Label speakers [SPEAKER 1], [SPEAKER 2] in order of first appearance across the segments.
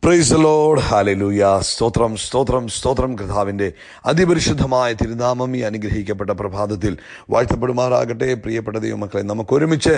[SPEAKER 1] Praise the Lord. Hallelujah. സ്തോത്രം സ്തോത്രം സ്തോത്രം. കർത്താവിൻ്റെ അതിപരിശുദ്ധമായ തിരുനാമം ഈ അനുഗ്രഹിക്കപ്പെട്ട പ്രഭാതത്തിൽ വാഴ്ത്തപ്പെടുമാറാകട്ടെ. പ്രിയപ്പെട്ട ദൈവമക്കളെ, നമുക്ക് ഒരുമിച്ച്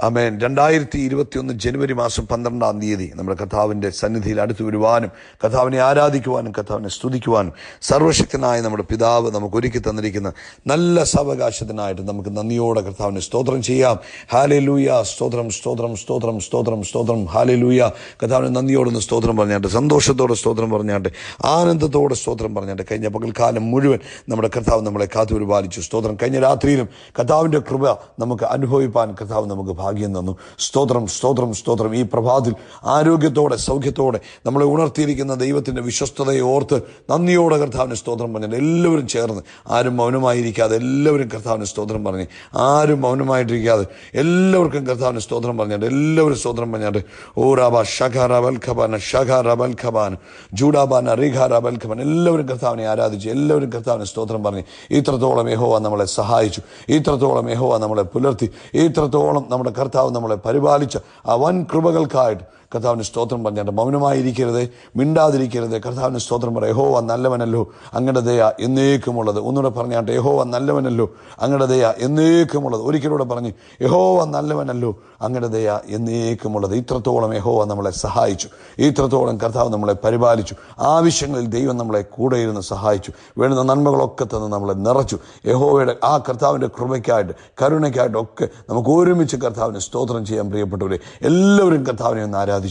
[SPEAKER 1] ആമേൻ 2021 ജനുവരി മാസം 12-ാം തീയതി നമ്മുടെ കർത്താവിൻ്റെ സന്നിധിയിൽ അടുത്തു വരുവാനും കർത്താവിനെ ആരാധിക്കുവാനും കർത്താവിനെ സ്തുതിക്കുവാനും സർവശക്തനായ നമ്മുടെ പിതാവ് നമുക്ക് ഒരുക്കി തന്നിരിക്കുന്ന നല്ല സാവകാശത്തിനായിട്ട് നമുക്ക് നന്ദിയോടെ കർത്താവിനെ സ്തോത്രം ചെയ്യാം. ഹല്ലേലൂയ. സ്തോത്രം സ്തോത്രം സ്തോത്രം സ്തോത്രം സ്തോത്രം. ഹല്ലേലൂയ. കർത്താവിനെ നന്ദിയോടൊന്ന് സ്തോത്രം പറഞ്ഞാട്ട്, സന്തോഷത്തോടെ സ്തോത്രം പറഞ്ഞാട്ട്, ആനന്ദത്തോടെ സ്തോത്രം പറഞ്ഞാട്ട്, കഴിഞ്ഞ പകൽക്കാലം മുഴുവൻ നമ്മുടെ കർത്താവ് നമ്മളെ കാത്തു പരിപാലിച്ചു. സ്തോത്രം. കഴിഞ്ഞ രാത്രിയിലും കർത്താവിൻ്റെ കൃപ നമുക്ക് അനുഭവിപ്പാൻ കർത്താവ് നമുക്ക് ഭാഗ്യം തന്നു. സ്തോത്രം സ്തോത്രം സ്തോത്രം. ഈ പ്രഭാതത്തിൽ ആരോഗ്യത്തോടെ സൗഖ്യത്തോടെ നമ്മളെ ഉണർത്തിയിരിക്കുന്ന ദൈവത്തിൻ്റെ വിശ്വസ്തതയെ ഓർത്ത് നന്ദിയോടെ കർത്താവിന് സ്തോത്രം പറഞ്ഞാൽ എല്ലാവരും ചേർന്ന്, ആരും മൗനമായിരിക്കാതെ എല്ലാവരും കർത്താവിന് സ്തോത്രം പറഞ്ഞ്, ആരും മൗനമായിട്ടിരിക്കാതെ എല്ലാവർക്കും കർത്താവിന് സ്തോത്രം പറഞ്ഞാട്ട്, എല്ലാവരും സ്തോത്രം പറഞ്ഞാട്ട്, ഓ റാബ ഷഖാറബൽ ഖബാന ഷഖാറബൽ ഖബാൻ ജൂഡാബാന റിഖാറബൽ ഖബാൻ, എല്ലാവരും കർത്താവിനെ ആരാധിച്ചു, എല്ലാവരും കർത്താവിന് സ്തോത്രം പറഞ്ഞ്. ഇത്രത്തോളം യഹോവ നമ്മളെ സഹായിച്ചു, ഇത്രത്തോളം യഹോവ നമ്മളെ പുലർത്തി, ഇത്രത്തോളം നമ്മുടെ കർത്താവ് നമ്മളെ പരിപാലിച്ച ആ വൻ കൃപകൾക്കായിട്ട് കർത്താവിന് സ്തോത്രം പറഞ്ഞാട്ട് മൗനമായിരിക്കരുത്, മിണ്ടാതിരിക്കരുത്. കർത്താവിന് സ്തോത്രം പറയാം. യഹോവ നല്ലവനല്ലോ, അങ്ങയുടെ ദയ എന്നേക്കുമുള്ളത്. ഒന്നുകൂടെ പറഞ്ഞാട്ട്, യഹോവ നല്ലവനല്ലോ, അങ്ങയുടെ ദയ എന്നേക്കുമുള്ളത്. ഒരിക്കലൂടെ പറഞ്ഞ്, യഹോവ നല്ലവനല്ലോ, അങ്ങയുടെ ദയ എന്നേക്കുമുള്ളത്. ഇത്രത്തോളം യഹോവ നമ്മളെ സഹായിച്ചു, ഇത്രത്തോളം കർത്താവ് നമ്മളെ പരിപാലിച്ചു. ആവശ്യങ്ങളിൽ ദൈവം നമ്മളെ കൂടെ ഇരുന്ന് സഹായിച്ചു, വേണ്ടുന്ന നന്മകളൊക്കെ തന്ന് നമ്മളെ നിറച്ചു. യഹോവയുടെ ആ കർത്താവിൻ്റെ കൃപയ്ക്കായിട്ട് കരുണയ്ക്കായിട്ടൊക്കെ നമുക്ക് ഒരുമിച്ച് കർത്താവിന് സ്തോത്രം ചെയ്യാൻ. പ്രിയപ്പെട്ടവരെ, എല്ലാവരും കർത്താവിനെ ഒന്ന് ആരാധിച്ചു,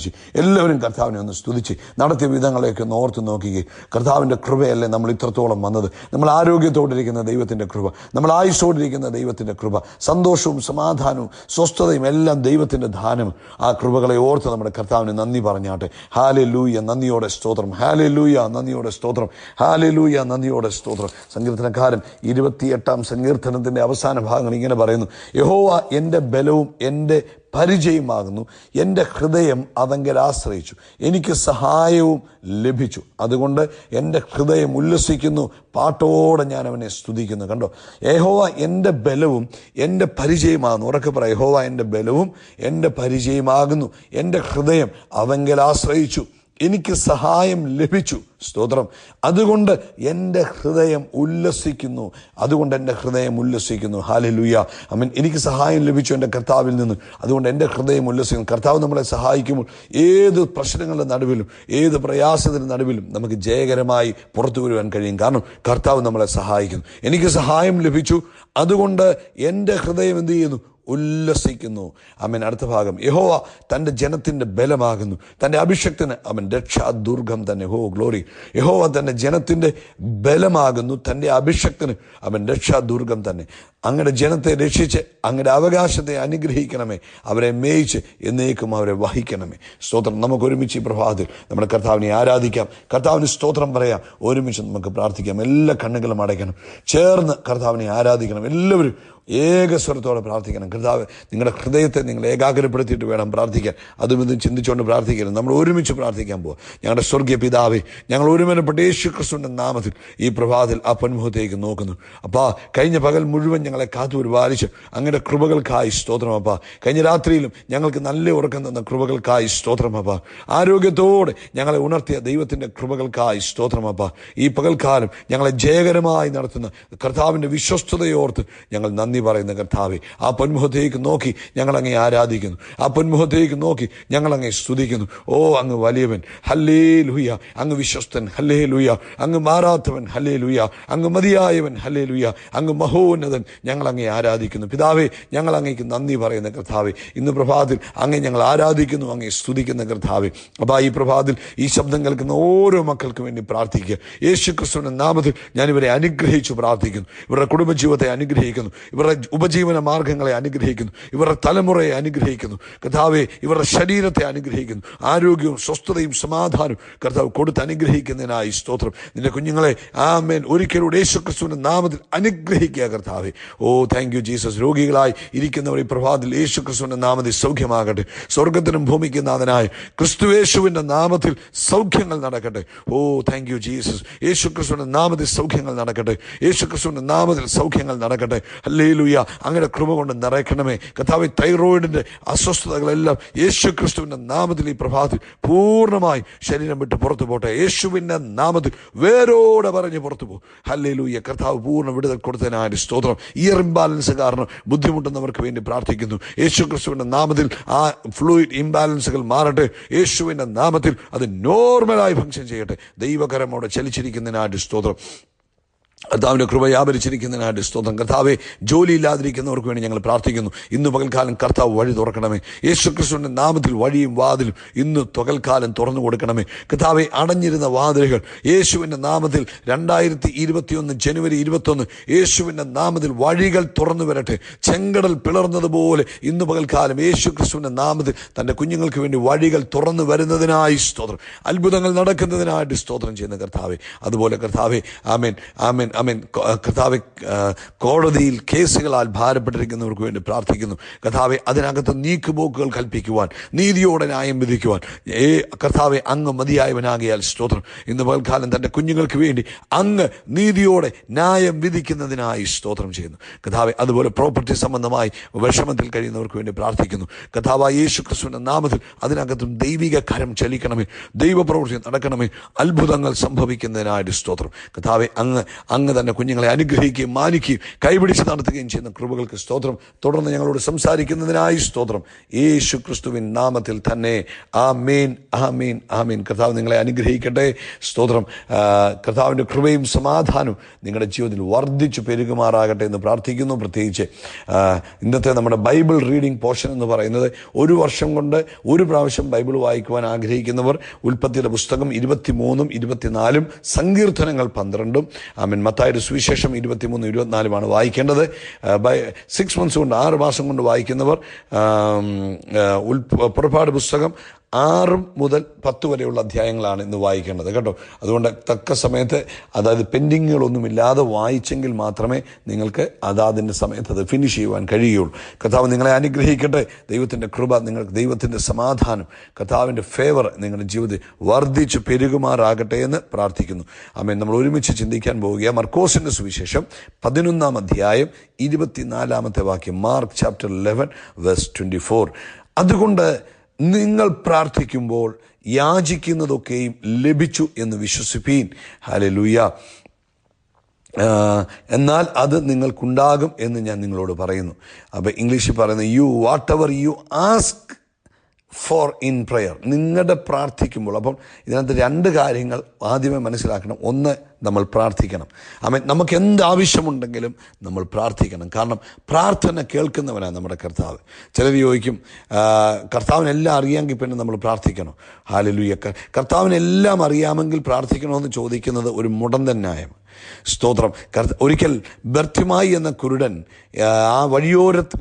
[SPEAKER 1] എല്ലാവരും കർത്താവിനെ ഒന്ന് സ്തുതിച്ച് നടത്തിയ വിധങ്ങളെയൊക്കെ ഒന്ന് ഓർത്ത് നോക്കുകയും, കർത്താവിൻ്റെ കൃപയല്ലേ നമ്മൾ ഇത്രത്തോളം വന്നത്. നമ്മൾ ആരോഗ്യത്തോടിരിക്കുന്ന ദൈവത്തിൻ്റെ കൃപ, നമ്മൾ ആയുസ്സോടിരിക്കുന്ന ദൈവത്തിൻ്റെ കൃപ, സന്തോഷവും സമാധാനവും സ്വസ്ഥതയും എല്ലാം ദൈവത്തിൻ്റെ ദാനം. ആ കൃപകളെ ഓർത്ത് നമ്മുടെ കർത്താവിന് നന്ദി പറഞ്ഞാട്ടെ. ഹല്ലേലൂയ. നന്ദിയോടെ സ്തോത്രം. ഹല്ലേലൂയ. നന്ദിയോടെ സ്തോത്രം. ഹല്ലേലൂയ. നന്ദിയോടെ സ്തോത്രം. സങ്കീർത്തനക്കാരൻ 28-ാം സങ്കീർത്തനത്തിൻ്റെ അവസാന ഭാഗങ്ങൾ ഇങ്ങനെ പറയുന്നു: യഹോവ എൻ്റെ ബലവും എൻ്റെ പരിചയമാകുന്നു, എൻ്റെ ഹൃദയം അവങ്കൽ ആശ്രയിച്ചു, എനിക്ക് സഹായവും ലഭിച്ചു, അതുകൊണ്ട് എൻ്റെ ഹൃദയം ഉല്ലസിക്കുന്നു, പാട്ടോടെ ഞാൻ അവനെ സ്തുതിക്കുന്നു. കണ്ടോ, യഹോവ എൻ്റെ ബലവും എൻ്റെ പരിചയമാകുന്നു. ഉറക്കെ പറ, യഹോവ എൻ്റെ ബലവും എൻ്റെ പരിചയമാകുന്നു, എൻ്റെ ഹൃദയം അവങ്കൽ ആശ്രയിച്ചു, എനിക്ക് സഹായം ലഭിച്ചു. സ്തോത്രം. അതുകൊണ്ട് എൻ്റെ ഹൃദയം ഉല്ലസിക്കുന്നു, അതുകൊണ്ട് എൻ്റെ ഹൃദയം ഉല്ലസിക്കുന്നു. ഹല്ലേലൂയ. ആമേൻ. എനിക്ക് സഹായം ലഭിച്ചു എൻ്റെ കർത്താവിൽ നിന്ന്, അതുകൊണ്ട് എൻ്റെ ഹൃദയം ഉല്ലസിക്കുന്നു. കർത്താവ് നമ്മളെ സഹായിക്കുമ്പോൾ ഏത് പ്രശ്നങ്ങളുടെ നടുവിലും ഏത് പ്രയാസത്തിൻ്റെ നടുവിലും നമുക്ക് ജയകരമായി പുറത്തു വരുവാൻ കഴിയും. കാരണം കർത്താവ് നമ്മളെ സഹായിക്കുന്നു. എനിക്ക് സഹായം ലഭിച്ചു, അതുകൊണ്ട് എൻ്റെ ഹൃദയം എന്ത് ചെയ്യുന്നു? ഉല്ലസിക്കുന്നു. ആമേൻ. അടുത്ത ഭാഗം, യഹോവ തൻ്റെ ജനത്തിൻ്റെ ബലമാകുന്നു, തൻ്റെ അഭിഷക്തന് അവൻ രക്ഷാദുർഗം തന്നെ. ഹോ ഗ്ലോറി. യഹോവ തൻ്റെ ജനത്തിൻ്റെ ബലമാകുന്നു, തൻ്റെ അഭിഷക്തന് അവൻ രക്ഷാദുർഗം തന്നെ. അങ്ങയുടെ ജനത്തെ രക്ഷിച്ച് അങ്ങയുടെ അവകാശത്തെ അനുഗ്രഹിക്കണമേ, അവരെ മേയിച്ച് എന്നേക്കും അവരെ വഹിക്കണമേ. സ്തോത്രം. നമുക്ക് ഒരുമിച്ച് ഈ പ്രഭാതത്തിൽ നമ്മുടെ കർത്താവിനെ ആരാധിക്കാം, കർത്താവിന് സ്തോത്രം പറയാം, ഒരുമിച്ച് നമുക്ക് പ്രാർത്ഥിക്കാം. എല്ലാ കണ്ണുകളും അടയ്ക്കണം, ചേർന്ന് കർത്താവിനെ ആരാധിക്കണം. എല്ലാവരും ഏകസ്വരത്തോടെ പ്രാർത്ഥിക്കണം. കർത്താവ് നിങ്ങളുടെ ഹൃദയത്തെ നിങ്ങൾ ഏകാഗ്രപ്പെടുത്തിയിട്ട് വേണം പ്രാർത്ഥിക്കാൻ. അതും ഇതും ചിന്തിച്ചുകൊണ്ട് പ്രാർത്ഥിക്കരുത്. നമ്മൾ ഒരുമിച്ച് പ്രാർത്ഥിക്കാൻ പോവുക. ഞങ്ങളുടെ സ്വർഗീയ പിതാവേ, ഞങ്ങൾ ഒരുമനപ്പെട്ട യേശു ക്രിസ്തുവിൻ്റെ നാമത്തിൽ ഈ പ്രഭാതത്തിൽ ആ പൊന്മുഖത്തേക്ക് നോക്കുന്നു. അപ്പാ, കഴിഞ്ഞ പകൽ മുഴുവൻ ഞങ്ങളെ കാത്തു പരിപാലിച്ച് അങ്ങയുടെ കൃപകൾക്കായി സ്തോത്രം. അപ്പാ, കഴിഞ്ഞ രാത്രിയിലും ഞങ്ങൾക്ക് നല്ല ഉറക്കം തന്ന കൃപകൾക്കായി സ്തോത്രം. അപ്പാ, ആരോഗ്യത്തോടെ ഞങ്ങളെ ഉണർത്തിയ ദൈവത്തിൻ്റെ കൃപകൾക്കായി സ്തോത്രം. അപ്പാ, ഈ പകൽക്കാലം ഞങ്ങളെ ജയകരമായി നടത്തുന്ന കർത്താവിൻ്റെ വിശ്വസ്തതയോർത്ത് ഞങ്ങൾ നന്ദി പറയുന്ന കർത്താവേ, ആ പൊന്മുഖത്തേക്ക് നോക്കി ഞങ്ങളങ്ങേ ആരാധിക്കുന്നു, ആ പൊന്മുഖത്തേക്ക് നോക്കി ഞങ്ങളങ്ങേ സ്തുതിക്കുന്നു. ഓ, അങ്ങ് വലിയവൻ, ഹല്ലേലൂയ. അങ്ങ് വിശ്വസ്തൻ, ഹല്ലേലൂയ. അങ്ങ് മാറാത്തവൻ, ഹല്ലേലൂയ. അങ്ങ് മതിയായവൻ, ഹല്ലേലൂയ. അങ്ങ് മഹോന്നതൻ, ഞങ്ങളങ്ങേ ആരാധിക്കുന്നു. പിതാവേ, ഞങ്ങൾ അങ്ങേക്ക് നന്ദി പറയുന്ന കർത്താവേ, ഇന്ന് പ്രഭാതത്തിൽ അങ്ങേ ഞങ്ങൾ ആരാധിക്കുന്നു, അങ്ങേ സ്തുതിക്കുന്ന കർത്താവേ. അപ്പോൾ ഈ പ്രഭാതത്തിൽ ഈ ശബ്ദം കേൾക്കുന്ന ഓരോ മക്കൾക്കും വേണ്ടി പ്രാർത്ഥിക്കുക. യേശു ക്രിസ്തുവിന്റെ നാമത്തിൽ ഞാൻ ഇവരെ അനുഗ്രഹിച്ചു പ്രാർത്ഥിക്കുന്നു. ഇവരുടെ കുടുംബജീവിതത്തെ അനുഗ്രഹിക്കുന്നു, ഇവരുടെ ഉപജീവന മാർഗങ്ങളെ അനുഗ്രഹിക്കുന്നു, ഇവരുടെ തലമുറയെ അനുഗ്രഹിക്കുന്നു. കർത്താവെ, ഇവരുടെ ശരീരത്തെ അനുഗ്രഹിക്കുന്നു. ആരോഗ്യവും സ്വസ്ഥതയും സമാധാനവും കർത്താവ് കൊടുത്ത് അനുഗ്രഹിക്കുന്നതിനായി സ്തോത്രം. നിന്റെ കുഞ്ഞുങ്ങളെ ആമേൻ ഒരിക്കലൂടെ യേശു ക്രിസ്തുവിന്റെ നാമത്തിൽ അനുഗ്രഹിക്കുക കർത്താവെ. Thank you Jesus. രോഗികളായി ഇരിക്കുന്നവർ ഈ പ്രഭാതത്തിൽ യേശു ക്രിസ്തുവിൻ്റെ നാമത്തിൽ സൗഖ്യമാകട്ടെ. സ്വർഗത്തിനും ഭൂമിക്കും നാഥനായ ക്രിസ്തുയേശുവിൻ്റെ നാമത്തിൽ സൗഖ്യങ്ങൾ നടക്കട്ടെ. Thank you Jesus. യേശു ക്രിസ്തുവിൻ്റെ നാമത്തിൽ സൗഖ്യങ്ങൾ നടക്കട്ടെ. യേശു ക്രിസ്തുവിൻ്റെ നാമത്തിൽ സൗഖ്യങ്ങൾ നടക്കട്ടെ. ഹല്ലേലൂയ. അങ്ങനെ കൃപ കൊണ്ട് നിറയ്ക്കണമേ കർത്താവേ. തൈറോയിഡിൻ്റെ അസ്വസ്ഥതകളെല്ലാം യേശു ക്രിസ്തുവിൻ്റെ നാമത്തിൽ ഈ പ്രഭാതത്തിൽ പൂർണ്ണമായി ശരീരം വിട്ട് പുറത്തു പോട്ടെ. യേശുവിൻ്റെ നാമത്തിൽ വേരോടെ പറഞ്ഞ് പുറത്തു പോകും. ഹല്ലേലൂയ. കർത്താവ് പൂർണ്ണ വിടുതൽ കൊടുത്തതിനായിട്ട് സ്തോത്രം. ഇയർ ഇംബാലൻസ് കാരണം ബുദ്ധിമുട്ടുന്നവർക്ക് വേണ്ടി പ്രാർത്ഥിക്കുന്നു. യേശു ക്രിസ്തുവിൻ്റെ നാമത്തിൽ ആ ഫ്ലൂയിഡ് ഇംബാലൻസുകൾ മാറട്ടെ. യേശുവിൻ്റെ നാമത്തിൽ അത് നോർമലായി ഫംഗ്ഷൻ ചെയ്യട്ടെ. ദൈവകരം അവിടെ ചലിച്ചിരിക്കുന്നതിനായിട്ട് സ്തോത്രം. കർത്താവിൻ്റെ കൃപ വ്യാപരിച്ചിരിക്കുന്നതിനായിട്ട് സ്തോത്രം. കർത്താവെ, ജോലിയില്ലാതിരിക്കുന്നവർക്ക് വേണ്ടി ഞങ്ങൾ പ്രാർത്ഥിക്കുന്നു. ഇന്ന് പകൽക്കാലം കർത്താവ് വഴി തുറക്കണമേ. യേശു ക്രിസ്തുവിൻ്റെ നാമത്തിൽ വഴിയും വാതിലും ഇന്ന് പകൽക്കാലം തുറന്നു കൊടുക്കണമേ. കർത്താവെ, അടഞ്ഞിരുന്ന വാതിലുകൾ യേശുവിൻ്റെ നാമത്തിൽ 2021 ജനുവരി 21 യേശുവിൻ്റെ നാമത്തിൽ വഴികൾ തുറന്നു വരട്ടെ. ചെങ്കടൽ പിളർന്നതുപോലെ ഇന്ന് പകൽക്കാലം യേശു ക്രിസ്തുവിൻ്റെ നാമത്തിൽ തൻ്റെ കുഞ്ഞുങ്ങൾക്ക് വേണ്ടി വഴികൾ തുറന്നു വരുന്നതിനായി സ്തോത്രം. അത്ഭുതങ്ങൾ നടക്കുന്നതിനായിട്ട് സ്തോത്രം ചെയ്യുന്ന കർത്താവെ. അതുപോലെ കർത്താവെ, ആമേൻ ആമേൻ ആമേൻ. കർത്താവെ, കോടതിയിൽ കേസുകളാൽ ഭാരപ്പെട്ടിരിക്കുന്നവർക്ക് വേണ്ടി പ്രാർത്ഥിക്കുന്നു. കർത്താവെ, അതിനകത്ത് നീക്കുപോക്കുകൾ കൽപ്പിക്കുവാൻ, നീതിയോടെ ന്യായം വിധിക്കുവാൻ കർത്താവെ അങ്ങ് മതിയായവനാകിയാൽ സ്തോത്രം. ഇന്ന് പകൽക്കാലം തൻ്റെ കുഞ്ഞുങ്ങൾക്ക് വേണ്ടി അങ്ങ് നീതിയോടെ ന്യായം വിധിക്കുന്നതിനായി സ്തോത്രം ചെയ്യുന്നു കർത്താവെ. അതുപോലെ പ്രോപ്പർട്ടി സംബന്ധമായി വിഷമത്തിൽ കഴിയുന്നവർക്ക് വേണ്ടി പ്രാർത്ഥിക്കുന്നു. കർത്താവായ യേശു ക്രിസ്തുവിൻ്റെ നാമത്തിൽ അതിനകത്തും ദൈവിക കരം ചലിക്കണമേ. ദൈവപ്രവൃത്തി നടക്കണമേ. അത്ഭുതങ്ങൾ സംഭവിക്കുന്നതിനായിട്ട് സ്തോത്രം. കർത്താവെ, അങ്ങ് തന്നെ കുഞ്ഞുങ്ങളെ അനുഗ്രഹിക്കുകയും മാനിക്കുകയും കൈപിടിച്ച് നടത്തുകയും ചെയ്യുന്ന കൃപകൾക്ക് സ്തോത്രം. തുടർന്ന് ഞങ്ങളോട് സംസാരിക്കുന്നതിനായി സ്തോത്രം. യേശു ക്രിസ്തുവിൻ നാമത്തിൽ തന്നെ. ആമേൻ ആമേൻ ആമേൻ. കർത്താവ് നിങ്ങളെ അനുഗ്രഹിക്കട്ടെ. സ്തോത്രം. കർത്താവിൻ്റെ കൃപയും സമാധാനവും നിങ്ങളുടെ ജീവിതത്തിൽ വർദ്ധിച്ചു പെരുകുമാറാകട്ടെ എന്ന് പ്രാർത്ഥിക്കുന്നു. പ്രത്യേകിച്ച് ഇന്നത്തെ നമ്മുടെ ബൈബിൾ റീഡിംഗ് പോർഷൻ എന്ന് പറയുന്നത് 1 വർഷം കൊണ്ട് 1 പ്രാവശ്യം ബൈബിൾ വായിക്കുവാൻ ആഗ്രഹിക്കുന്നവർ ഉൽപ്പത്തിയുടെ പുസ്തകം 23, 24, സങ്കീർത്തനങ്ങൾ 12, ആമേൻ, മത്തായിയുടെ സുവിശേഷം 23, 24 വായിക്കേണ്ടത്. 6 months കൊണ്ട് 6 മാസം കൊണ്ട് വായിക്കുന്നവർ പുറപ്പാട് പുസ്തകം 6 മുതൽ 10 വരെയുള്ള അധ്യായങ്ങളാണ് ഇന്ന് വായിക്കേണ്ടത് കേട്ടോ. അതുകൊണ്ട് തക്ക സമയത്ത്, അതായത് പെൻഡിങ്ങുകളൊന്നുമില്ലാതെ വായിച്ചെങ്കിൽ മാത്രമേ നിങ്ങൾക്ക് അതാതിൻ്റെ സമയത്ത് അത് ഫിനിഷ് ചെയ്യുവാൻ കഴിയുകയുള്ളൂ. കർത്താവ് നിങ്ങളെ അനുഗ്രഹിക്കട്ടെ. ദൈവത്തിൻ്റെ കൃപ, നിങ്ങൾക്ക് ദൈവത്തിൻ്റെ സമാധാനം, കർത്താവിൻ്റെ ഫേവർ നിങ്ങളുടെ ജീവിതത്തിൽ വർദ്ധിച്ച് പെരുകുമാറാകട്ടെ എന്ന് പ്രാർത്ഥിക്കുന്നു. ആമേൻ. നമ്മൾ ഒരുമിച്ച് ചിന്തിക്കാൻ പോവുകയാണ്. മർക്കോസിൻ്റെ സുവിശേഷം 11-ാം അധ്യായം 24-ാമത്തെ വാക്യം. Mark chapter 11 verse 24. അതുകൊണ്ട് നിങ്ങൾ പ്രാർത്ഥിക്കുമ്പോൾ യാചിക്കുന്നതൊക്കെയും ലഭിച്ചു എന്ന് വിശ്വസിപ്പീൻ. ഹല്ലേലൂയ. എന്നാൽ അത് നിങ്ങൾക്കുണ്ടാകും എന്ന് ഞാൻ നിങ്ങളോട് പറയുന്നു. അപ്പോൾ ഇംഗ്ലീഷിൽ പറയുന്നത്, you whatever you ask for in prayer. നിങ്ങളുടെ പ്രാർത്ഥിക്കുമ്പോൾ, അപ്പം ഇതിനകത്ത് 2 കാര്യങ്ങൾ ആദ്യമേ മനസ്സിലാക്കണം. ഒന്ന്, നമ്മൾ പ്രാർത്ഥിക്കണം. ആമേൻ. നമുക്ക് എന്ത് ആവശ്യമുണ്ടെങ്കിലും നമ്മൾ പ്രാർത്ഥിക്കണം. കാരണം പ്രാർത്ഥന കേൾക്കുന്നവനാണ് നമ്മുടെ കർത്താവ്. ചിലർ ചോദിക്കും, കർത്താവിനെല്ലാം അറിയാമെങ്കിൽ പിന്നെ നമ്മൾ പ്രാർത്ഥിക്കണം. ഹല്ലേലൂയ. കർത്താവിനെല്ലാം അറിയാമെങ്കിൽ പ്രാർത്ഥിക്കണമെന്ന് ചോദിക്കുന്നത് ഒരു മുടന്തൻ ന്യായം. സ്തോത്രം. ഒരിക്കൽ ബർത്തിമായി എന്ന കുരുടൻ ആ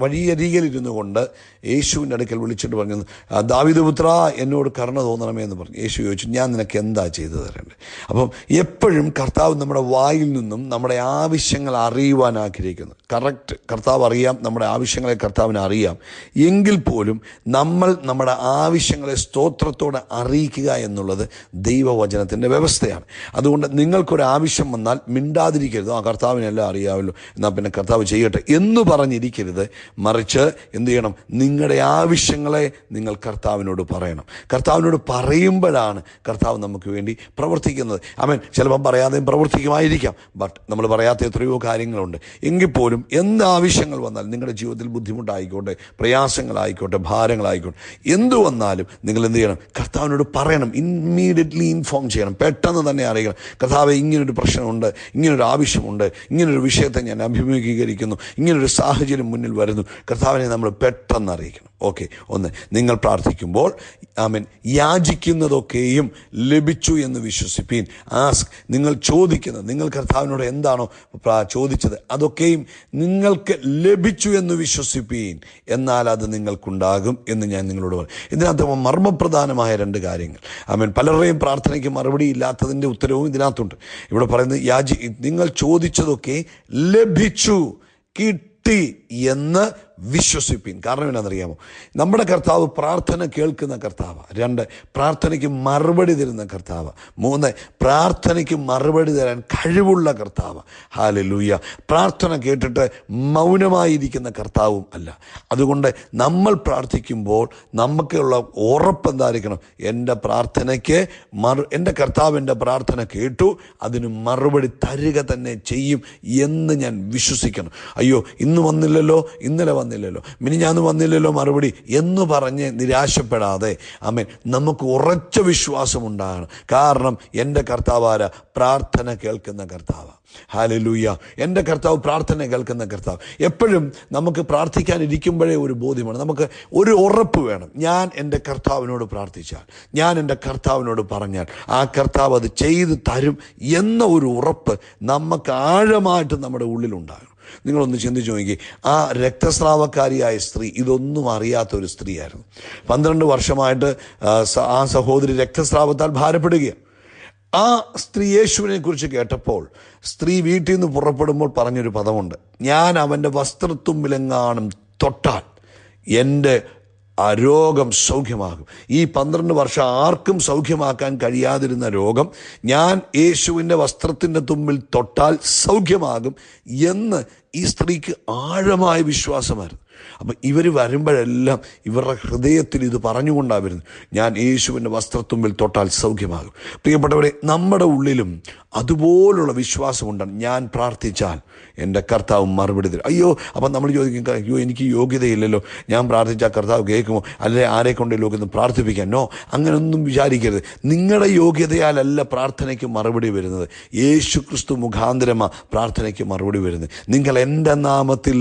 [SPEAKER 1] വഴിയരികിലിരുന്നു കൊണ്ട് യേശുവിൻ്റെ അടുക്കൽ വിളിച്ചിട്ട് പറഞ്ഞു, ദാവീദ് പുത്ര, എന്നോട് കരുണ തോന്നണമേ എന്ന് പറഞ്ഞു. യേശു ചോദിച്ചു, ഞാൻ നിനക്ക് എന്താ ചെയ്തു തരേണ്ടത്? അപ്പം എപ്പോഴും കർത്താവ് നമ്മുടെ വായിൽ നിന്നും നമ്മുടെ ആവശ്യങ്ങൾ അറിയുവാൻ ആഗ്രഹിക്കുന്നു. കറക്റ്റ്, കർത്താവ് അറിയാം, നമ്മുടെ ആവശ്യങ്ങളെ കർത്താവിന് അറിയാം. എങ്കിൽ പോലും നമ്മൾ നമ്മുടെ ആവശ്യങ്ങളെ സ്തോത്രത്തോടെ അറിയിക്കുക എന്നുള്ളത് ദൈവവചനത്തിൻ്റെ വ്യവസ്ഥയാണ്. അതുകൊണ്ട് നിങ്ങൾക്കൊരാവശ്യം വന്നാൽ മിണ്ടാതിരിക്കരുത്. കർത്താവിനെല്ലാം അറിയാമല്ലോ, എന്നാൽ പിന്നെ കർത്താവ് ചെയ്യട്ടെ എന്ന് പറഞ്ഞിരിക്കരുത്. മറിച്ച് എന്ത് ചെയ്യണം? നിങ്ങളുടെ ആവശ്യങ്ങളെ നിങ്ങൾ കർത്താവിനോട് പറയണം. കർത്താവിനോട് പറയുമ്പോഴാണ് കർത്താവ് നമുക്ക് വേണ്ടി പ്രവർത്തിക്കുന്നത്. ആമേൻ. ചിലപ്പം പറയാതെയും പ്രവർത്തിക്കുമായിരിക്കാം. ബട്ട് നമ്മൾ പറയാത്ത എത്രയോ കാര്യങ്ങളുണ്ട്. എങ്കിൽ പോലും എന്ത് ആവശ്യങ്ങൾ വന്നാൽ, നിങ്ങളുടെ ജീവിതത്തിൽ ബുദ്ധിമുട്ടായിക്കോട്ടെ, പ്രയാസങ്ങളായിക്കോട്ടെ, ഭാരങ്ങളായിക്കോട്ടെ, എന്തു വന്നാലും നിങ്ങൾ എന്ത് ചെയ്യണം? കർത്താവിനോട് പറയണം. ഇമ്മീഡിയറ്റ്ലി ഇൻഫോം ചെയ്യണം. പെട്ടെന്ന് തന്നെ അറിയണം, കർത്താവേ, ഇങ്ങനൊരു പ്രശ്നമുണ്ട്, ഇങ്ങനൊരു ആവശ്യമുണ്ട്, ഇങ്ങനൊരു വിഷയത്തെ ഞാൻ അഭിമുഖീകരിക്കുന്നു, ഇങ്ങനൊരു സാഹചര്യം മുന്നിൽ വരുന്നു. കർത്താവിനെ നമ്മൾ പെട്ടെന്ന് അറിയിക്കണം. ഓക്കെ. ഒന്ന്, നിങ്ങൾ പ്രാർത്ഥിക്കുമ്പോൾ ആമേൻ, യാചിക്കുന്നതൊക്കെയും ലഭിച്ചു എന്ന് വിശ്വസിപ്പീൻ. ആസ്ക്, നിങ്ങൾ ചോദിക്കുന്നത്, നിങ്ങൾ കർത്താവിനോട് എന്താണോ ചോദിച്ചത് അതൊക്കെയും നിങ്ങൾക്ക് ലഭിച്ചു എന്ന് വിശ്വസിപ്പീൻ, എന്നാൽ അത് നിങ്ങൾക്കുണ്ടാകും എന്ന് ഞാൻ നിങ്ങളോട് പറയും. ഇതിനകത്ത് മർമ്മപ്രധാനമായ 2 കാര്യങ്ങൾ. ആമേൻ. പലരുടെയും പ്രാർത്ഥനയ്ക്ക് മറുപടി ഇല്ലാത്തതിൻ്റെ ഉത്തരവും ഇതിനകത്തുണ്ട്. ഇവിടെ പറയുന്നത്, നിങ്ങൾ ചോദിച്ചതൊക്കെ ലഭിച്ചു കിട്ടി എന്ന് വിശ്വസിപ്പിൻ. കാരണം എന്നാണെന്നറിയാമോ? നമ്മുടെ കർത്താവ് പ്രാർത്ഥന കേൾക്കുന്ന കർത്താവ്. 2, പ്രാർത്ഥനയ്ക്ക് മറുപടി തരുന്ന കർത്താവ്. 3, പ്രാർത്ഥനയ്ക്ക് മറുപടി തരാൻ കഴിവുള്ള കർത്താവ്. ഹല്ലേലൂയ. പ്രാർത്ഥന കേട്ടിട്ട് മൗനമായിരിക്കുന്ന കർത്താവും അല്ല. അതുകൊണ്ട് നമ്മൾ പ്രാർത്ഥിക്കുമ്പോൾ നമുക്കുള്ള ഉറപ്പ് എന്തായിരിക്കണം? എൻ്റെ പ്രാർത്ഥനയ്ക്ക് എൻ്റെ കർത്താവ് എൻ്റെ പ്രാർത്ഥന കേട്ടു, അതിന് മറുപടി തരിക തന്നെ ചെയ്യും എന്ന് ഞാൻ വിശ്വസിക്കണം. അയ്യോ, ഇന്ന് വന്നില്ലല്ലോ, ഇന്നലെ വന്നില്ലല്ലോ, മിനിഞ്ഞാന്ന് വന്നില്ലല്ലോ മറുപടി എന്ന് പറഞ്ഞ് നിരാശപ്പെടാതെ ആമേൻ നമുക്ക് ഉറച്ച വിശ്വാസമുണ്ടാകണം. കാരണം എൻ്റെ കർത്താവ് ആരാ? പ്രാർത്ഥന കേൾക്കുന്ന കർത്താവ്. ഹല്ലേലൂയ. എൻ്റെ കർത്താവ് പ്രാർത്ഥന കേൾക്കുന്ന കർത്താവ്. എപ്പോഴും നമുക്ക് പ്രാർത്ഥിക്കാനിരിക്കുമ്പോഴേ ഒരു ബോധ്യമാണ്, നമുക്ക് ഒരു ഉറപ്പ് വേണം. ഞാൻ എൻ്റെ കർത്താവിനോട് പ്രാർത്ഥിച്ചാൽ, ഞാൻ എൻ്റെ കർത്താവിനോട് പറഞ്ഞാൽ ആ കർത്താവ് അത് ചെയ്ത് തരും എന്ന ഒരു ഉറപ്പ് നമുക്ക് ആഴമായിട്ട് നമ്മുടെ ഉള്ളിലുണ്ടാകും. നിങ്ങളൊന്ന് ചിന്തിച്ചു നോക്കി, ആ രക്തസ്രാവക്കാരിയായ സ്ത്രീ ഇതൊന്നും അറിയാത്ത ഒരു സ്ത്രീയായിരുന്നു. 12 വർഷമായിട്ട് ആ സഹോദരി രക്തസ്രാവത്താൽ ഭാരപ്പെടുകയാണ്. ആ സ്ത്രീ യേശുവിനെ കുറിച്ച് കേട്ടപ്പോൾ സ്ത്രീ വീട്ടിൽ നിന്ന് പുറപ്പെടുമ്പോൾ പറഞ്ഞൊരു പദമുണ്ട്, ഞാൻ അവൻ്റെ വസ്ത്രത്തുമ്പിലെങ്ങാനും തൊട്ടാൽ എൻ്റെ ആ രോഗം സൗഖ്യമാകും. ഈ 12 വർഷം ആർക്കും സൗഖ്യമാക്കാൻ കഴിയാതിരുന്ന രോഗം ഞാൻ യേശുവിൻ്റെ വസ്ത്രത്തിൻ്റെ തുമ്പിൽ തൊട്ടാൽ സൗഖ്യമാകും എന്ന് ഈ സ്ത്രീക്ക് ആഴമായ വിശ്വാസമായിരുന്നു. അപ്പം ഇവർ വരുമ്പോഴെല്ലാം ഇവരുടെ ഹൃദയത്തിൽ ഇത് പറഞ്ഞുകൊണ്ടാണ് വരുന്നത്, ഞാൻ യേശുവിൻ്റെ വസ്ത്രത്തുമ്പിൽ തൊട്ടാൽ സൗഖ്യമാകും. പ്രിയപ്പെട്ടവരെ, നമ്മുടെ ഉള്ളിലും അതുപോലുള്ള വിശ്വാസമുണ്ടാണ്. ഞാൻ പ്രാർത്ഥിച്ചാൽ എൻ്റെ കർത്താവ് മറുപടി തരും. അയ്യോ, അപ്പം നമ്മൾ ചോദിക്കും, അയ്യോ എനിക്ക് യോഗ്യതയില്ലല്ലോ, ഞാൻ പ്രാർത്ഥിച്ചാൽ കർത്താവ് കേൾക്കുമോ, അല്ലെ ആരെ കൊണ്ടല്ലോ എന്ന് പ്രാർത്ഥിപ്പിക്കാൻ? നോ, അങ്ങനെയൊന്നും വിചാരിക്കരുത്. നിങ്ങളുടെ യോഗ്യതയാലല്ല പ്രാർത്ഥനയ്ക്ക് മറുപടി വരുന്നത്, യേശു ക്രിസ്തു മുഖാന്തരമാ പ്രാർത്ഥനയ്ക്ക് മറുപടി വരുന്നത്. നിങ്ങൾ എൻ്റെ നാമത്തിൽ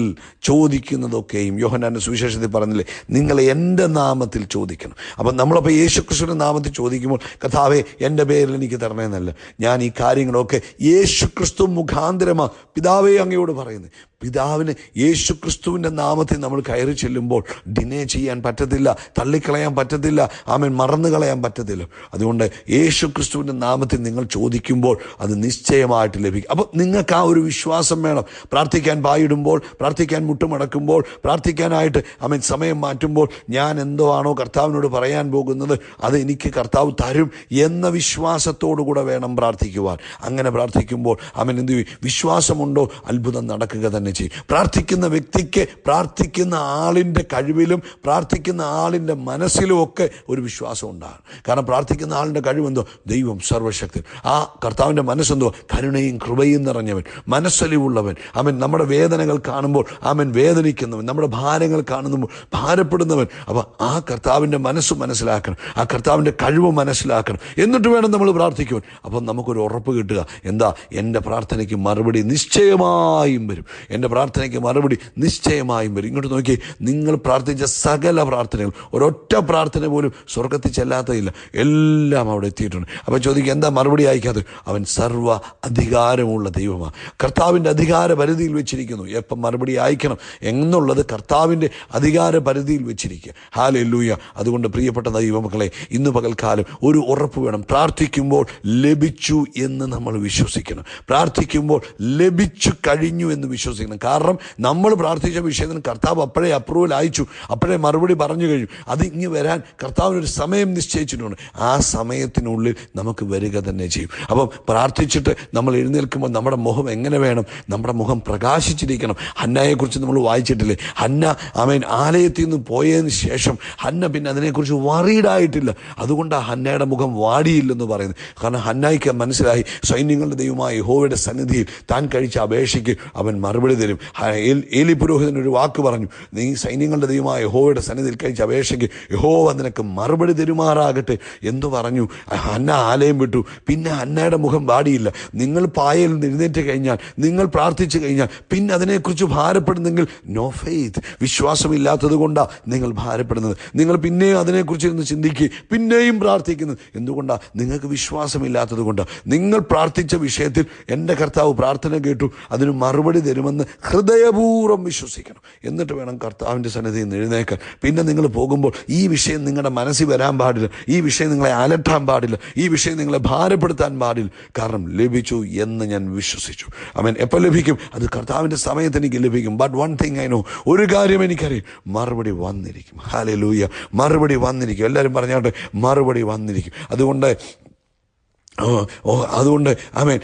[SPEAKER 1] ചോദിക്കുന്നതൊക്കെയും യോഹന്നാന്റെ സുവിശേഷത്തിൽ പറഞ്ഞില്ലേ, നിങ്ങൾ എൻ്റെ നാമത്തിൽ ചോദിക്കണം. അപ്പം നമ്മളപ്പോൾ യേശു ക്രിസ്തുവിൻ്റെ നാമത്തിൽ ചോദിക്കുമ്പോൾ കർത്താവേ എൻ്റെ പേരിൽ എനിക്ക് തരണേന്നല്ല, ഞാൻ ഈ കാര്യങ്ങളൊക്കെ യേശു ക്രിസ്തു മുഖാന്തരമാ പിതാവേ അങ്ങയോട് പറയുന്നത്. പിതാവിന് യേശു ക്രിസ്തുവിൻ്റെ നാമത്തിൽ നമ്മൾ കയറി ചെല്ലുമ്പോൾ ഡിനേ ചെയ്യാൻ പറ്റത്തില്ല, തള്ളിക്കളയാൻ പറ്റത്തില്ല, ആമേൻ മറന്നു കളയാൻ പറ്റത്തില്ല. അതുകൊണ്ട് യേശു ക്രിസ്തുവിൻ്റെ നാമത്തിൽ നിങ്ങൾ ചോദിക്കുമ്പോൾ അത് നിശ്ചയമായിട്ട് ലഭിക്കും. അപ്പോൾ നിങ്ങൾക്ക് ആ ഒരു വിശ്വാസം വേണം. പ്രാർത്ഥിക്കാൻ പായിടുമ്പോൾ, പ്രാർത്ഥിക്കാൻ മുട്ടുമടക്കുമ്പോൾ, പ്രാർത്ഥിക്കാനായിട്ട് ആമേൻ സമയം മാറ്റുമ്പോൾ ഞാൻ എന്തോ ആണോ കർത്താവിനോട് പറയാൻ പോകുന്നത് അത് എനിക്ക് കർത്താവ് തരും എന്ന വിശ്വാസത്തോടു കൂടെ വേണം പ്രാർത്ഥിക്കുവാൻ. അങ്ങനെ പ്രാർത്ഥിക്കുമ്പോൾ ആമേൻ എന്ത് ചെയ്യും? വിശ്വാസമുണ്ടോ അത്ഭുതം നടക്കുക തന്നെ ചെയ്യും. പ്രാർത്ഥിക്കുന്ന വ്യക്തിക്ക് പ്രാർത്ഥിക്കുന്ന ആളിൻ്റെ കഴിവിലും പ്രാർത്ഥിക്കുന്ന ആളിൻ്റെ മനസ്സിലും ഒക്കെ ഒരു വിശ്വാസം ഉണ്ടാകും. കാരണം പ്രാർത്ഥിക്കുന്ന ആളിൻ്റെ കഴിവെന്തോ? ദൈവം സർവശക്തൻ. ആ കർത്താവിൻ്റെ മനസ്സെന്തോ? കരുണയും കൃപയും നിറഞ്ഞവൻ, മനസ്സലിവുള്ളവൻ. അവൻ നമ്മുടെ വേദനകൾ കാണുമ്പോൾ അവൻ വേദനിക്കുന്നവൻ, നമ്മുടെ ഭാരങ്ങൾ കാണുമ്പോൾ ഭാരപ്പെടുന്നവൻ. അപ്പം ആ കർത്താവിൻ്റെ മനസ്സ് മനസ്സിലാക്കണം, ആ കർത്താവിൻ്റെ കഴിവ് മനസ്സിലാക്കണം. എന്നിട്ട് വേണം നമ്മൾ പ്രാർത്ഥിക്കുവാൻ. അപ്പം നമുക്കൊരു ഉറപ്പ് കിട്ടുക, എന്താ? എൻ്റെ പ്രാർത്ഥനയ്ക്ക് മറുപടി നിശ്ചയമായും വരും, എൻ്റെ പ്രാർത്ഥനയ്ക്ക് മറുപടി നിശ്ചയമായും വരും. ഇങ്ങോട്ട് നോക്കി, നിങ്ങൾ പ്രാർത്ഥിച്ച സകല പ്രാർത്ഥനകൾ, ഒരൊറ്റ പ്രാർത്ഥന പോലും സ്വർഗത്തിൽ ചെല്ലാത്തതില്ല, എല്ലാം അവിടെ എത്തിയിട്ടുണ്ട്. അപ്പം ചോദിക്കുക, എന്താ മറുപടി അയക്കാത്തത്? അവൻ സർവ്വ അധികാരമുള്ള ദൈവമാണ്. കർത്താവിൻ്റെ അധികാര പരിധിയിൽ വെച്ചിരിക്കുന്നു. എപ്പം മറുപടി അയക്കണം എന്നുള്ളത് കർത്താവിൻ്റെ അധികാര പരിധിയിൽ വെച്ചിരിക്കുക. ഹല്ലേലൂയ. അതുകൊണ്ട് പ്രിയപ്പെട്ട ദൈവമക്കളെ, ഇന്ന് പകൽക്കാലം ഒരു ഉറപ്പ് വേണം. പ്രാർത്ഥിക്കുമ്പോൾ ലഭിച്ചു എന്ന് നമ്മൾ വിശ്വസിക്കണം. പ്രാർത്ഥിക്കുമ്പോൾ ലഭിച്ചു കഴിഞ്ഞു എന്ന് വിശ്വസിക്കണം. കാരണം നമ്മൾ പ്രാർത്ഥിച്ച വിഷയത്തിന് കർത്താവ് അപ്പോഴേ അപ്രൂവൽ അയച്ചു, അപ്പോഴേ മറുപടി പറഞ്ഞു കഴിഞ്ഞു. അത് ഇങ്ങ് വരാൻ കർത്താവിനൊരു സമയം നിശ്ചയിച്ചിട്ടുണ്ട്. ആ സമയത്തിനുള്ളിൽ നമുക്ക് വരിക തന്നെ ചെയ്യും. അപ്പം പ്രാർത്ഥിച്ചിട്ട് നമ്മൾ എഴുന്നേൽക്കുമ്പോൾ നമ്മുടെ മുഖം എങ്ങനെ വേണം? നമ്മുടെ മുഖം പ്രകാശിച്ചിരിക്കണം. ഹന്നയെക്കുറിച്ച് നമ്മൾ വായിച്ചിട്ടില്ലേ? ഹന്ന ആമേൻ ആലയത്തിൽ നിന്ന് പോയതിന് ശേഷം ഹന്ന പിന്നെ അതിനെക്കുറിച്ച് വറീഡായിട്ടില്ല. അതുകൊണ്ടാണ് ഹന്നയുടെ മുഖം വാടിയില്ലെന്ന് പറയുന്നത്. കാരണം ഹന്നായിക്ക് മനസ്സിലായി, സൈന്യങ്ങളുടെ ദൈവമായ യഹോവയുടെ സന്നിധിയിൽ താൻ കഴിച്ച അപേക്ഷയ്ക്ക് അവൻ മറുപടി തരും. ഏലി പുരോഹിതനൊരു വാക്ക് പറഞ്ഞു, നീ സൈന്യങ്ങളുടെ ദൈവമായ യഹോവയുടെ സന്നിധിയിൽ കഴിച്ച അപേക്ഷയ്ക്ക് യഹോവ നിനക്ക് മറുപടി തരുമാറാകട്ടെ എന്ന് പറഞ്ഞു. ഹന്ന ആലയം വിട്ടു. പിന്നെ ഹന്നയുടെ മുഖം വാടിയില്ല. നിങ്ങൾ പായയിൽ നിന്ന് എഴുന്നേറ്റ് കഴിഞ്ഞാൽ, നിങ്ങൾ പ്രാർത്ഥിച്ചു കഴിഞ്ഞാൽ പിന്നെ അതിനെക്കുറിച്ച് ഭാരപ്പെടുന്നെങ്കിൽ നോ ഫെയ്ത്ത്, വിശ്വാസമില്ലാത്തത് കൊണ്ടാണ് നിങ്ങൾ ഭാരപ്പെടുന്നത്. നിങ്ങൾ പിന്നെയും അതിനെക്കുറിച്ച് ഇരുന്ന് ചിന്തിക്കുക, പിന്നെയും പ്രാർത്ഥിക്കുന്നത് എന്തുകൊണ്ടാണ്? നിങ്ങൾക്ക് വിശ്വാസമില്ലാത്തത് കൊണ്ടാണ്. നിങ്ങൾ പ്രാർത്ഥിച്ച വിഷയത്തിൽ എൻ്റെ കർത്താവ് പ്രാർത്ഥന കേട്ടു, അതിന് മറുപടി തരുമെന്ന് ഹൃദയപൂർവ്വം വിശ്വസിക്കണം. എന്നിട്ട് വേണം കർത്താവിൻ്റെ സന്നിധിയിൽ നിന്ന് എഴുന്നേക്കാൻ. പിന്നെ നിങ്ങൾ പോകുമ്പോൾ ഈ വിഷയം നിങ്ങളുടെ മനസ്സിൽ വരാൻ പാടില്ല, ഈ വിഷയം നിങ്ങളെ അലട്ടാൻ പാടില്ല, ഈ വിഷയം നിങ്ങളെ ഭാരപ്പെടുത്താൻ പാടില്ല. കാരണം ലഭിച്ചു എന്ന് ഞാൻ വിശ്വസിച്ചു. ആമേൻ. എപ്പോൾ ലഭിക്കും? അത് കർത്താവിൻ്റെ സമയത്ത് എനിക്ക് ലഭിക്കും. But one thing I know, ഒരു കാര്യം എനിക്കറിയാം, മറുപടി വന്നിരിക്കും. ഹല്ലേലൂയ, മറുപടി വന്നിരിക്കും. എല്ലാവരും പറഞ്ഞാട്ടെ, മറുപടി വന്നിരിക്കും. അതുകൊണ്ട് ആമേൻ.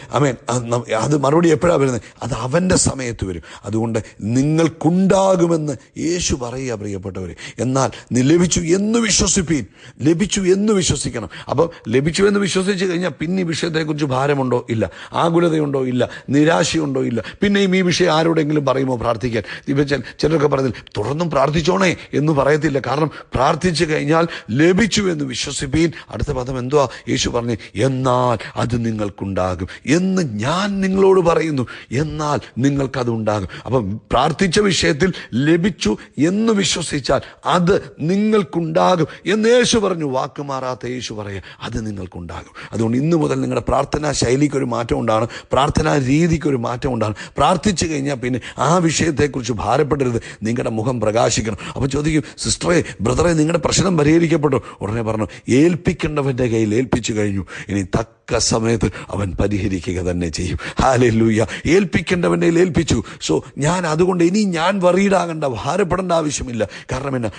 [SPEAKER 1] അത് മറുപടി എപ്പോഴാണ് വരുന്നത്? അത് അവൻ്റെ സമയത്ത് വരും. അതുകൊണ്ട് നിങ്ങൾക്കുണ്ടാകുമെന്ന് യേശു പറയുക, പ്രിയപ്പെട്ടവർ. എന്നാൽ ലഭിച്ചു എന്ന് വിശ്വസിപ്പീൻ. ലഭിച്ചു എന്ന് വിശ്വസിക്കണം. അപ്പം ലഭിച്ചു എന്ന് വിശ്വസിച്ച് കഴിഞ്ഞാൽ പിന്നെ ഈ വിഷയത്തെക്കുറിച്ച് ഭാരമുണ്ടോ? ഇല്ല. ആകുലതയുണ്ടോ? ഇല്ല. നിരാശയുണ്ടോ? ഇല്ല. പിന്നെയും ഈ വിഷയം ആരോടെങ്കിലും പറയുമോ പ്രാർത്ഥിക്കാൻ? ഇപ്പം ചിലരൊക്കെ പറഞ്ഞില്ല, തുടർന്നും പ്രാർത്ഥിച്ചോണേ എന്ന് പറയത്തില്ല. കാരണം പ്രാർത്ഥിച്ചു കഴിഞ്ഞാൽ ലഭിച്ചു എന്ന് വിശ്വസിപ്പീൻ. അടുത്ത പദം എന്തുവാ? യേശു പറഞ്ഞു, എന്നാൽ അത് നിങ്ങൾക്കുണ്ടാകും എന്ന് ഞാൻ നിങ്ങളോട് പറയുന്നു. എന്നാൽ നിങ്ങൾക്കതുണ്ടാകും. അപ്പം പ്രാർത്ഥിച്ച വിഷയത്തിൽ ലഭിച്ചു എന്ന് വിശ്വസിച്ചാൽ അത് നിങ്ങൾക്കുണ്ടാകും എന്ന് യേശു പറഞ്ഞു. വാക്ക് മാറാത്ത യേശു പറയുക, അത് നിങ്ങൾക്കുണ്ടാകും. അതുകൊണ്ട് ഇന്ന് മുതൽ നിങ്ങളുടെ പ്രാർത്ഥനാ ശൈലിക്കൊരു മാറ്റം ഉണ്ടാകണം, പ്രാർത്ഥനാ രീതിക്കൊരു മാറ്റം ഉണ്ടാകണം. പ്രാർത്ഥിച്ചു കഴിഞ്ഞാൽ പിന്നെ ആ വിഷയത്തെക്കുറിച്ച് ഭാരപ്പെടരുത്, നിങ്ങളുടെ മുഖം പ്രകാശിക്കണം. അപ്പം ചോദിക്കും, സിസ്റ്ററെ, ബ്രദറെ, നിങ്ങളുടെ പ്രശ്നം പരിഹരിക്കപ്പെട്ടു? ഉടനെ പറഞ്ഞു, ഏൽപ്പിക്കേണ്ടവൻ്റെ കയ്യിൽ ഏൽപ്പിച്ചു കഴിഞ്ഞു, ഇനി തക്ക സമയത്ത് അവൻ പരിഹരിക്കുക തന്നെ ചെയ്യും. ഹല്ലേലൂയ. ഏൽപ്പിക്കേണ്ടവൻ്റെ ഏൽപ്പിച്ചു. സോ ഞാൻ അതുകൊണ്ട് ഇനി ഞാൻ വറീഡാകേണ്ട, ഭാരപ്പെടേണ്ട ആവശ്യമില്ല. കാരണം എന്നാ?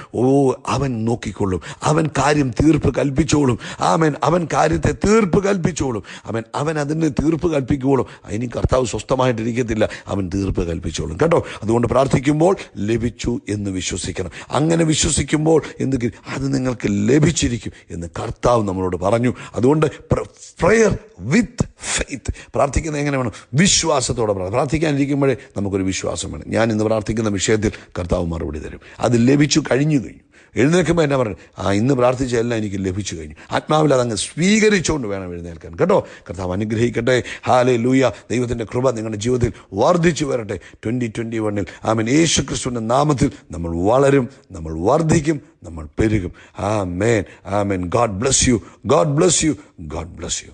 [SPEAKER 1] അവൻ നോക്കിക്കൊള്ളും, അവൻ കാര്യം തീർപ്പ് കൽപ്പിച്ചോളും. ആമേൻ. അവൻ കാര്യത്തെ തീർപ്പ് കൽപ്പിച്ചോളും. അവൻ അതിന് തീർപ്പ് കൽപ്പിക്കുമ്പോഴും ഇനി കർത്താവ് സ്വസ്ഥമായിട്ടിരിക്കത്തില്ല, അവൻ തീർപ്പ് കൽപ്പിച്ചോളും കേട്ടോ. അതുകൊണ്ട് പ്രാർത്ഥിക്കുമ്പോൾ ലഭിച്ചു എന്ന് വിശ്വസിക്കണം. അങ്ങനെ വിശ്വസിക്കുമ്പോൾ എന്തെങ്കിലും അത് നിങ്ങൾക്ക് ലഭിച്ചിരിക്കും എന്ന് കർത്താവ് നമ്മളോട് പറഞ്ഞു. അതുകൊണ്ട് പ്രയർ വിത്ത് ഫെയ്ത്ത്. പ്രാർത്ഥിക്കുന്നത് എങ്ങനെ വേണം? വിശ്വാസത്തോടെ പ്രാർത്ഥിക്കാനിരിക്കുമ്പോഴേ നമുക്കൊരു വിശ്വാസം വേണം. ഞാൻ ഇന്ന് പ്രാർത്ഥിക്കുന്ന വിഷയത്തിൽ കർത്താവ് മറുപടി തരും. അത് ലഭിച്ചു കഴിഞ്ഞു. എഴുന്നേൽക്കുമ്പോൾ എന്നാ പറഞ്ഞു? ഇന്ന് പ്രാർത്ഥിച്ച എല്ലാം എനിക്ക് ലഭിച്ചു കഴിഞ്ഞു. ആത്മാവിൽ അതങ്ങ് സ്വീകരിച്ചുകൊണ്ട് വേണം എഴുന്നേൽക്കാൻ കേട്ടോ. കർത്താവ് അനുഗ്രഹിക്കട്ടെ. ഹല്ലേലൂയ. ദൈവത്തിൻ്റെ കൃപ നിങ്ങളുടെ ജീവിതത്തിൽ വർദ്ധിച്ചു വരട്ടെ. 2021 ആമേൻ. യേശു ക്രിസ്തുവിൻ്റെ നാമത്തിൽ നമ്മൾ വളരും, നമ്മൾ വർദ്ധിക്കും, നമ്മൾ പെരുകും. ആമേൻ. ആമേൻ. God bless you. God bless you. God bless U.